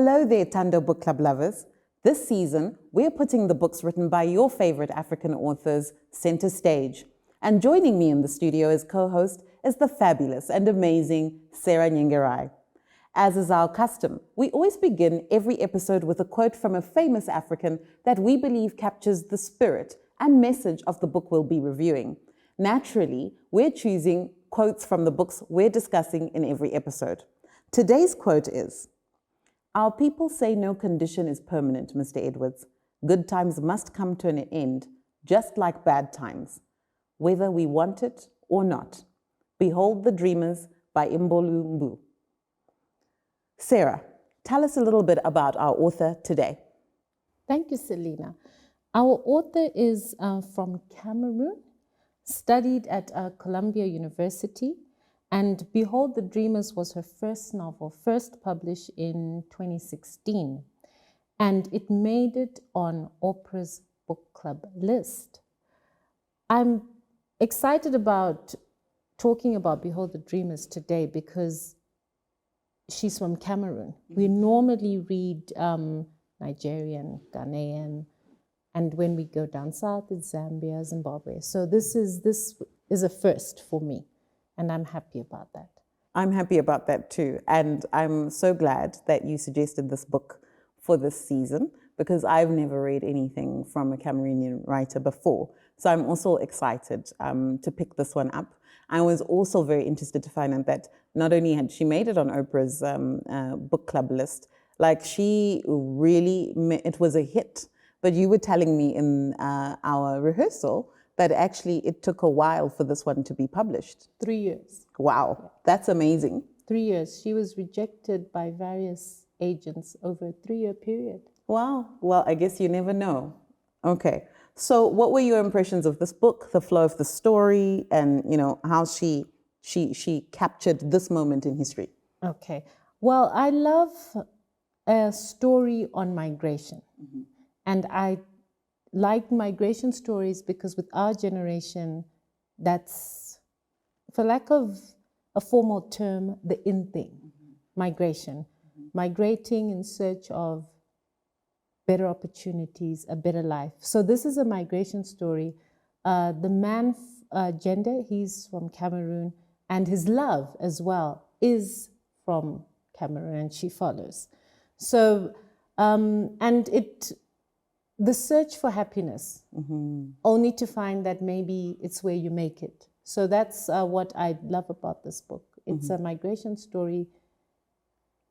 Hello there, Tando Book Club lovers. This season, we're putting the books written by your favorite African authors center stage. And joining me in the studio as co-host is the fabulous and amazing Sarah Nyingerai. As is our custom, we always begin every episode with a quote from a famous African that we believe captures the spirit and message of the book we'll be reviewing. Naturally, we're choosing quotes from the books we're discussing in every episode. Today's quote is, "Our people say no condition is permanent, Mr. Edwards. Good times must come to an end, just like bad times, whether we want it or not. Behold the Dreamers by Imbolo Mbue." Sarah, tell us a little bit about our author today. Thank you, Selina. Our author is from Cameroon, studied at Columbia University, and Behold the Dreamers was her first novel, first published in 2016, and it made it on Oprah's book club list. I'm excited about talking about Behold the Dreamers today because she's from Cameroon. We normally read Nigerian, Ghanaian, and when we go down south, it's Zambia, Zimbabwe. So this is a first for me, and I'm happy about that. I'm happy about that too. And I'm so glad that you suggested this book for this season because I've never read anything from a Cameroonian writer before. So I'm also excited to pick this one up. I was also very interested to find out that not only had she made it on Oprah's book club list, like she really, it was a hit. But you were telling me in our rehearsal that actually it took a while for this one to be published. 3 years. Wow, that's amazing. 3 years. She was rejected by various agents over a 3-year period. Wow, well, I guess you never know. Okay, so what were your impressions of this book, the flow of the story, and how she captured this moment in history? Okay, well, I love a story on migration. Mm-hmm. And I like migration stories because with our generation, that's, for lack of a formal term, the in thing, migration. Migrating in search of better opportunities, a better life. So this is a migration story. The man, Jonga, he's from Cameroon, and his love as well is from Cameroon, and she follows. So, the search for happiness, only to find that maybe it's where you make it. So that's what I love about this book. It's a migration story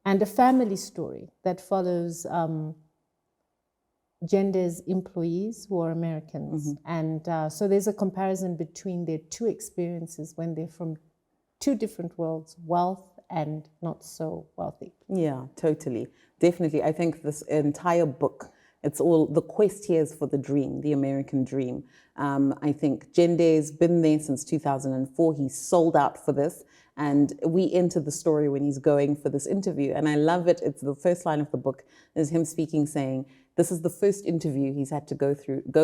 and a family story that follows Jonga's employees who are Americans. And so there's a comparison between their two experiences when they're from two different worlds, wealth and not so wealthy. Yeah, totally. Definitely. I think this entire book, it's all, the quest here is for the dream, the American dream. I think Jonga's been there since 2004. He's sold out for this. And we enter the story when he's going for this interview. And I love it. It's the first line of the book is him speaking, saying, this is the first interview he's had to go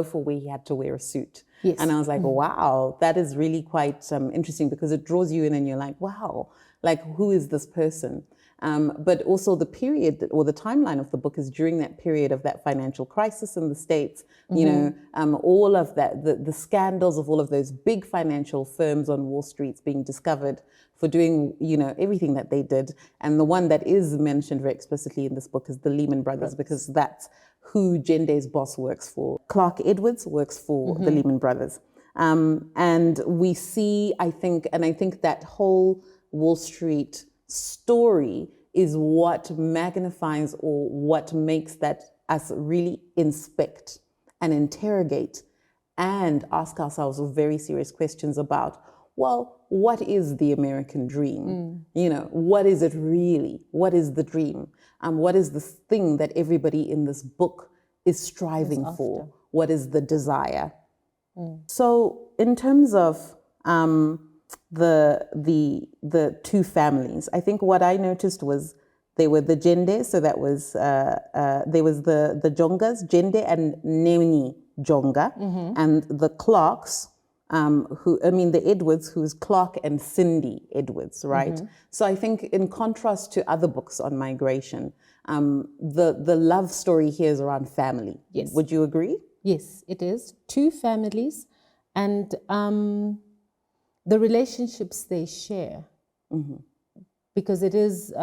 for where he had to wear a suit. Yes. And I was like, wow, that is really quite interesting because it draws you in and you're like, wow, like who is this person? But also the period or the timeline of the book is during that period of that financial crisis in the States, all of that, the scandals of all of those big financial firms on Wall Street being discovered for doing, everything that they did. And the one that is mentioned very explicitly in this book is the Lehman Brothers, because that's who Jonga's boss works for. Clark Edwards works for the Lehman Brothers. And we see, I think that whole Wall Street story is what magnifies or what makes that us really inspect and interrogate and ask ourselves very serious questions about, well, what is the American dream? What is it really? What is the dream? What is the thing that everybody in this book is striving for? What is the desire? So in terms of the two families, I think what I noticed was there were the Jonga, so that was there was the Jongas, Jonga and Nemi Jonga, and the Clarks, the Edwards, who's Clark and Cindy Edwards, right? So I think in contrast to other books on migration, The love story here is around family. Yes. Would you agree? Yes, it is. Two families, and the relationships they share, because it is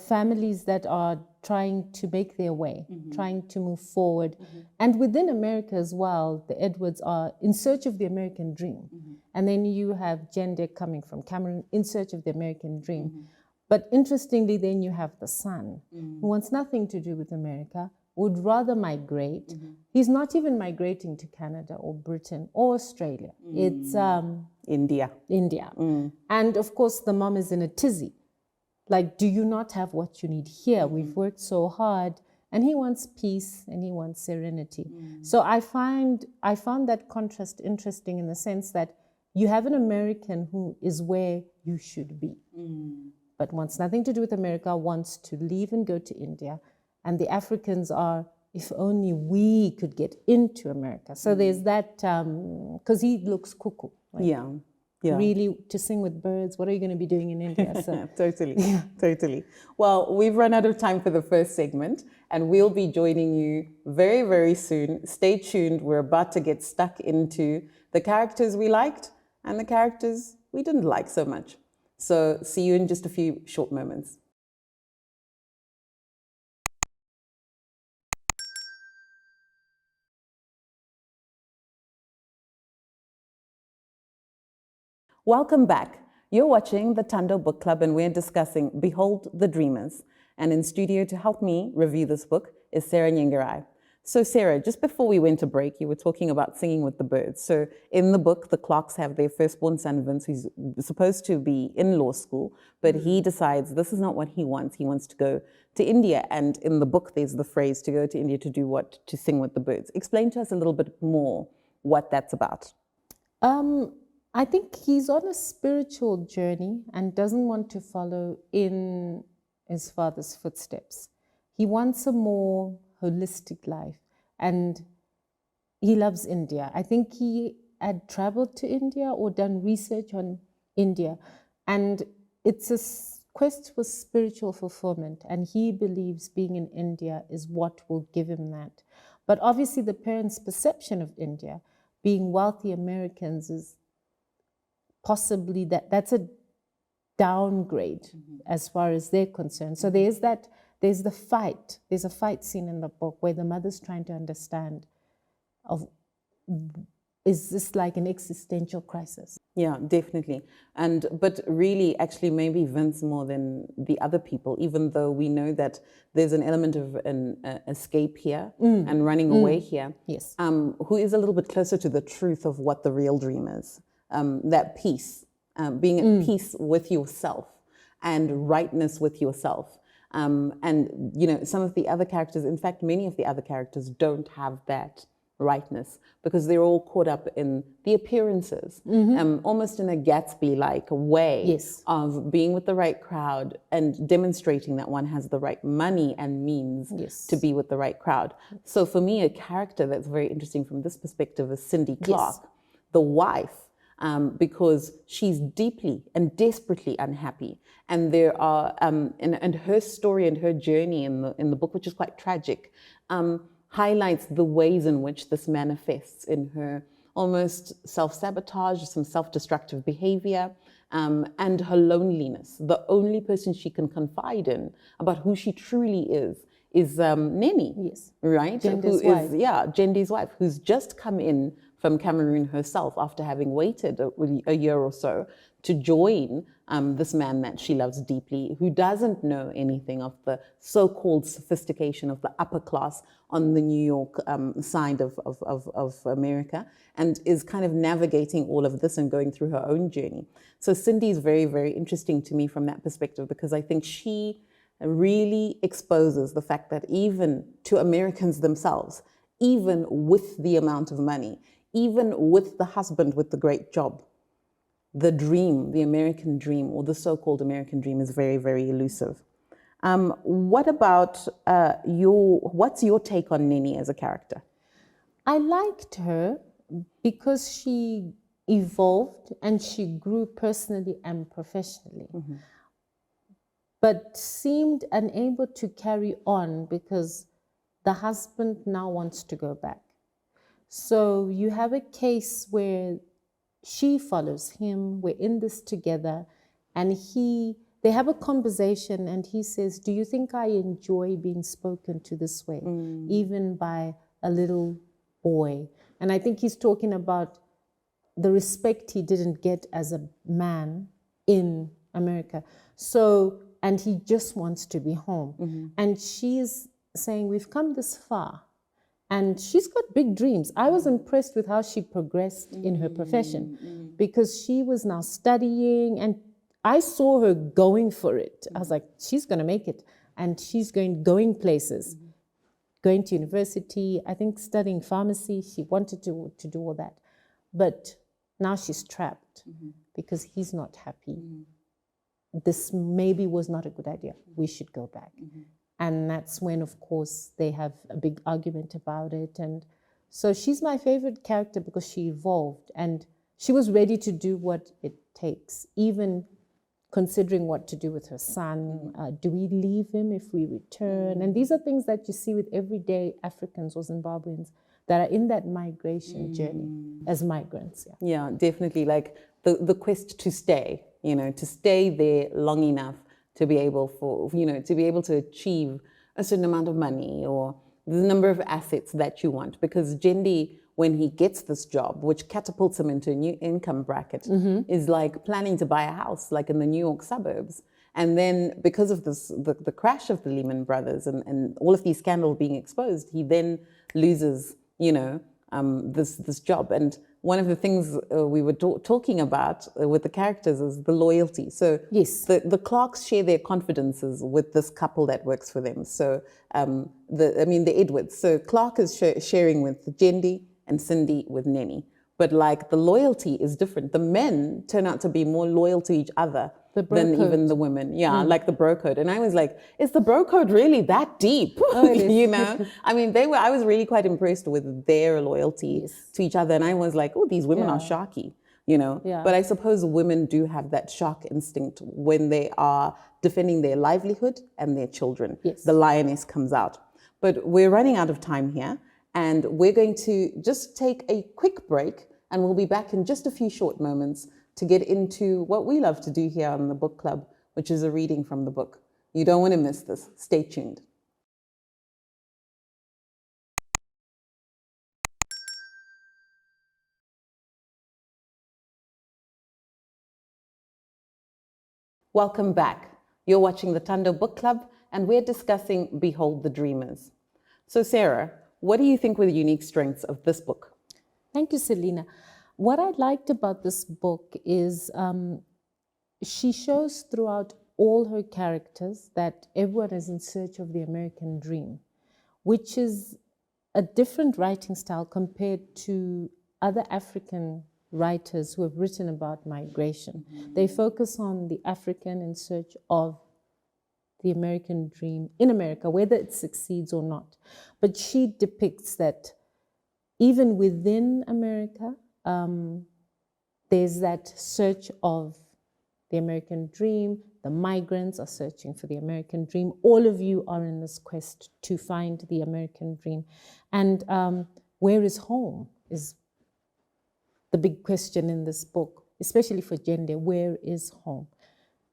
families that are trying to make their way, trying to move forward. And within America as well, the Edwards are in search of the American dream. And then you have Jonga coming from Cameroon in search of the American dream. But interestingly, then you have the son who wants nothing to do with America, would rather migrate. He's not even migrating to Canada or Britain or Australia. It's India. And of course, the mom is in a tizzy. Like, do you not have what you need here? We've worked so hard. And he wants peace and he wants serenity. So I found that contrast interesting in the sense that you have an American who is where you should be, but wants nothing to do with America, wants to leave and go to India. And the Africans are, if only we could get into America. So there's that, because he looks cuckoo. Like, Yeah. really, to sing with birds, what are you going to be doing in India? So, Totally. Well, we've run out of time for the first segment, and we'll be joining you very, very soon. Stay tuned. We're about to get stuck into the characters we liked and the characters we didn't like so much. So see you in just a few short moments. Welcome back. You're watching the Tando Book Club, and we're discussing Behold the Dreamers. And in studio to help me review this book is Sarah Nyengarai. So Sarah, just before we went to break, you were talking about singing with the birds. So in the book, the Clarks have their firstborn son, Vince, who's supposed to be in law school, but he decides this is not what he wants. He wants to go to India. And in the book, there's the phrase to go to India to do what? To sing with the birds. Explain to us a little bit more what that's about. I think he's on a spiritual journey and doesn't want to follow in his father's footsteps. He wants a more holistic life, and he loves India. I think he had traveled to India or done research on India, and it's a quest for spiritual fulfillment, and he believes being in India is what will give him that. But obviously the parents' perception of India, being wealthy Americans, is possibly that's a downgrade as far as they're concerned. So there's a fight scene in the book where the mother's trying to understand is this like an existential crisis? Yeah, definitely. But really, actually, maybe Vince more than the other people, even though we know that there's an element of an escape here and running away here. Yes. Who is a little bit closer to the truth of what the real dream is. That peace, being at peace with yourself and rightness with yourself. And, you know, some of the other characters, in fact, many of the other characters don't have that rightness because they're all caught up in the appearances, almost in a Gatsby-like way of being with the right crowd and demonstrating that one has the right money and means to be with the right crowd. So for me, a character that's very interesting from this perspective is Cindy Clark, the wife, because she's deeply and desperately unhappy. And there are, and her story and her journey in the book, which is quite tragic, highlights the ways in which this manifests in her almost self-sabotage, some self-destructive behavior, and her loneliness. The only person she can confide in about who she truly is Neni, right? Jenda's wife. Jenda's wife, who's just come in from Cameroon herself after having waited a year or so to join this man that she loves deeply, who doesn't know anything of the so-called sophistication of the upper class on the New York side of America, and is kind of navigating all of this and going through her own journey. So Cindy is very, very interesting to me from that perspective, because I think she really exposes the fact that even to Americans themselves, even with the amount of money, even with the husband with the great job, the dream, the American dream, or the so-called American dream, is very, very elusive. What about what's your take on Neni as a character? I liked her because she evolved and she grew personally and professionally. but seemed unable to carry on because the husband now wants to go back. So you have a case where she follows him, we're in this together, and they have a conversation and he says, do you think I enjoy being spoken to this way, even by a little boy? And I think he's talking about the respect he didn't get as a man in America. So, and he just wants to be home. And she's saying, we've come this far. And she's got big dreams. I was impressed with how she progressed in her profession because she was now studying, and I saw her going for it. I was like, she's going to make it. And she's going places, going to university, I think studying pharmacy. She wanted to do all that. But now she's trapped because he's not happy. This maybe was not a good idea. We should go back. And that's when, of course, they have a big argument about it. And so she's my favorite character because she evolved and she was ready to do what it takes, even considering what to do with her son. Do we leave him if we return? And these are things that you see with everyday Africans or Zimbabweans that are in that migration journey as migrants. Yeah, definitely. Like the quest to stay, to stay there long enough to be able to achieve a certain amount of money or the number of assets that you want. Because Jendi, when he gets this job, which catapults him into a new income bracket, is like planning to buy a house, like in the New York suburbs. And then because of this, the crash of the Lehman Brothers and all of these scandals being exposed, he then loses, this job. And one of the things we were talking about with the characters is the loyalty. So yes, the Clarks share their confidences with this couple that works for them. So the Edwards. So Clark is sharing with Jendi and Cindy with Nenny. But like the loyalty is different. The men turn out to be more loyal to each other than even the women. Yeah, like the bro code. And I was like, is the bro code really that deep? Oh, it is. I mean, I was really quite impressed with their loyalty to each other. And I was like, oh, these women are sharky, Yeah. But I suppose women do have that shark instinct when they are defending their livelihood and their children. Yes. The lioness comes out. But we're running out of time here. And we're going to just take a quick break and we'll be back in just a few short moments to get into what we love to do here on the Book Club, which is a reading from the book. You don't want to miss this. Stay tuned. Welcome back. You're watching the Tando Book Club and we're discussing Behold the Dreamers. So Sarah, what do you think were the unique strengths of this book? Thank you, Selina. What I liked about this book is she shows throughout all her characters that everyone is in search of the American dream, which is a different writing style compared to other African writers who have written about migration. They focus on the African in search of the American dream in America, whether it succeeds or not. But she depicts that even within America, there's that search of the American dream. The migrants are searching for the American dream. All of you are in this quest to find the American dream. And where is home is the big question in this book, especially for gender. Where is home?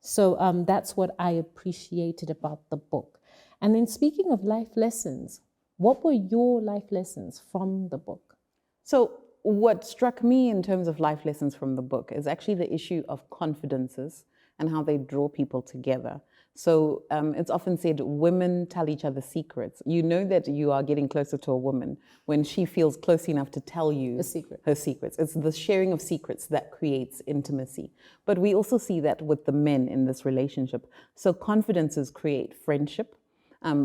So that's what I appreciated about the book. And then speaking of life lessons, what were your life lessons from the book? So what struck me in terms of life lessons from the book is actually the issue of confidences and how they draw people together. So it's often said women tell each other secrets. You know that you are getting closer to a woman when she feels close enough to tell you her secrets. It's the sharing of secrets that creates intimacy. But we also see that with the men in this relationship. So confidences create friendship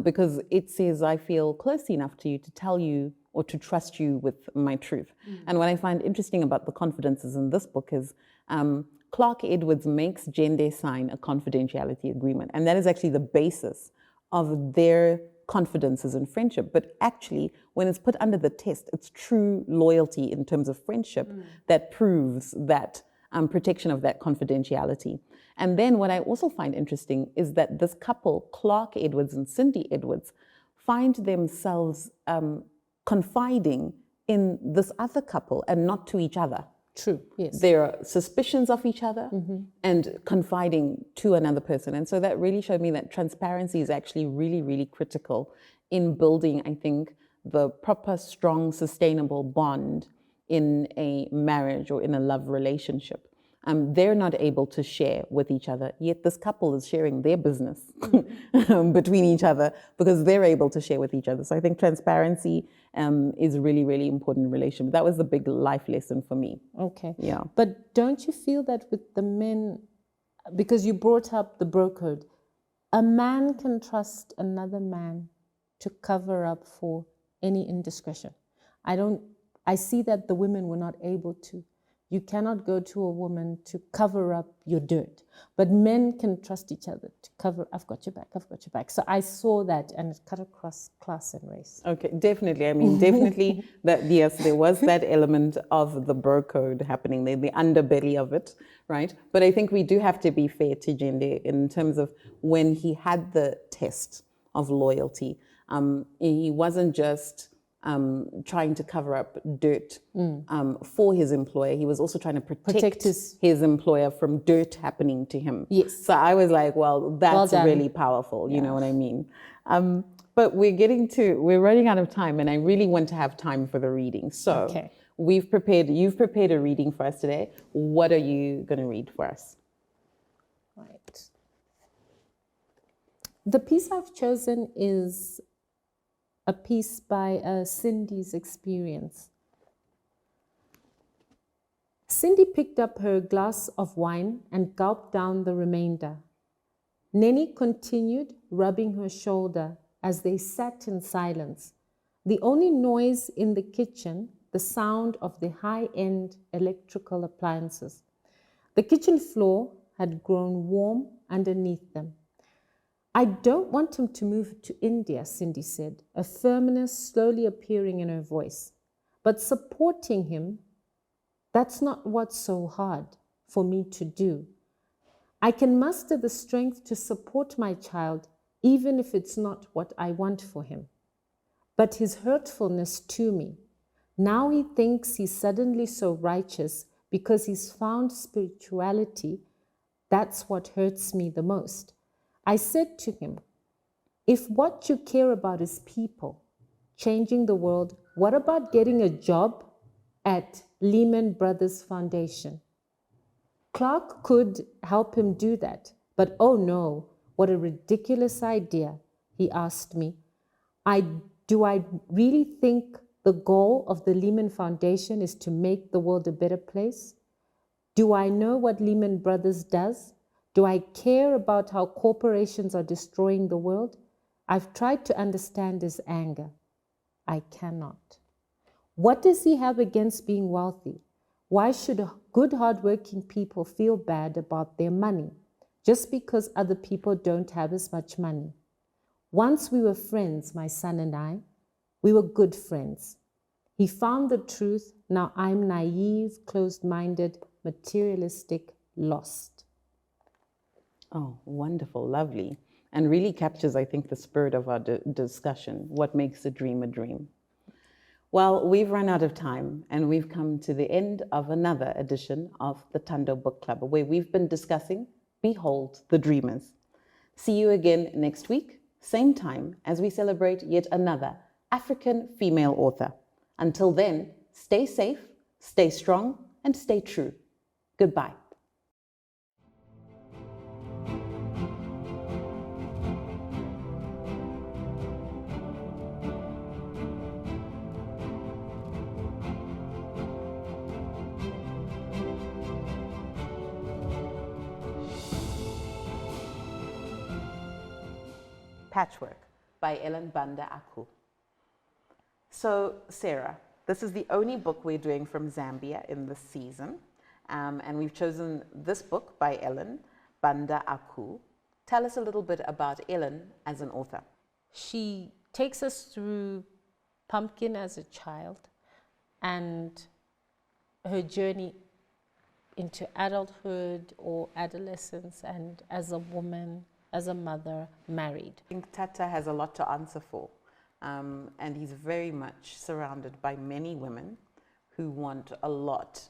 because it says, I feel close enough to you to tell you or to trust you with my truth. And what I find interesting about the confidences in this book is Clark Edwards makes Jende sign a confidentiality agreement. And that is actually the basis of their confidences and friendship. But actually, when it's put under the test, it's true loyalty in terms of friendship that proves that protection of that confidentiality. And then what I also find interesting is that this couple, Clark Edwards and Cindy Edwards, find themselves confiding in this other couple and not to each other. True, yes. There are suspicions of each other and confiding to another person. And so that really showed me that transparency is actually really, really critical in building, I think, the proper, strong, sustainable bond in a marriage or in a love relationship. They're not able to share with each other, yet this couple is sharing their business between each other because they're able to share with each other. So I think transparency is really, really important in relationship. That was the big life lesson for me. Okay. Yeah. But don't you feel that with the men, because you brought up the bro code, a man can trust another man to cover up for any indiscretion? I see that the women were not able to. You cannot go to a woman to cover up your dirt, but men can trust each other to cover, I've got your back, I've got your back. So I saw that and it cut across class and race. Okay, definitely. I mean, definitely that, yes, there was that element of the bro code happening there, the underbelly of it, right? But I think we do have to be fair to Jende in terms of when he had the test of loyalty. He wasn't just trying to cover up dirt for his employer. He was also trying to protect his employer from dirt happening to him. Yes. So I was like, well, that's really powerful. You know what I mean? But we're running out of time, and I really want to have time for the reading. So you've prepared a reading for us today. What are you going to read for us? Right. The piece I've chosen is a piece by Cindy's experience. Cindy picked up her glass of wine and gulped down the remainder. Nenny continued, rubbing her shoulder as they sat in silence. The only noise in the kitchen, the sound of the high-end electrical appliances. The kitchen floor had grown warm underneath them. I don't want him to move to India, Cindy said, a firmness slowly appearing in her voice. But supporting him, that's not what's so hard for me to do. I can muster the strength to support my child, even if it's not what I want for him. But his hurtfulness to me, now he thinks he's suddenly so righteous because he's found spirituality, that's what hurts me the most. I said to him, if what you care about is people, changing the world, what about getting a job at Lehman Brothers Foundation? Clark could help him do that, but oh no, what a ridiculous idea, he asked me. Do I really think the goal of the Lehman Foundation is to make the world a better place? Do I know what Lehman Brothers does? Do I care about how corporations are destroying the world? I've tried to understand his anger. I cannot. What does he have against being wealthy? Why should good, hardworking people feel bad about their money just because other people don't have as much money? Once we were friends, my son and I. We were good friends. He found the truth. Now I'm naive, closed-minded, materialistic, lost. Oh, wonderful, lovely. And really captures, I think, the spirit of our discussion. What makes a dream a dream? Well, we've run out of time and we've come to the end of another edition of the Tando Book Club, where we've been discussing Behold the Dreamers. See you again next week, same time, as we celebrate yet another African female author. Until then, stay safe, stay strong, and stay true. Goodbye. Patchwork by Ellen Banda Aku. So, Sarah, this is the only book we're doing from Zambia in this season, and we've chosen this book by Ellen Banda Aku. Tell us a little bit about Ellen as an author. She takes us through Pumpkin as a child and her journey into adulthood or adolescence, and as a woman, as a mother, married? I think Tata has a lot to answer for, and he's very much surrounded by many women who want a lot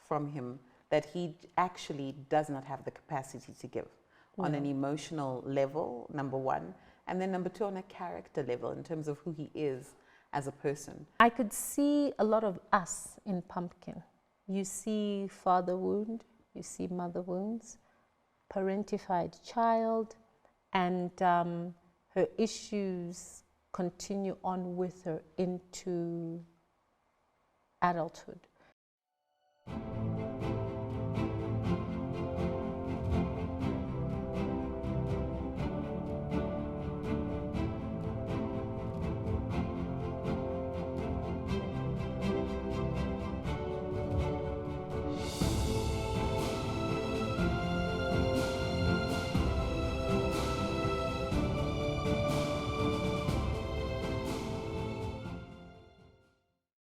from him that he actually does not have the capacity to give on an emotional level, number one, and then number two, on a character level in terms of who he is as a person. I could see a lot of us in Pumpkin. You see father wound, you see mother wounds, parentified child, and her issues continue on with her into adulthood.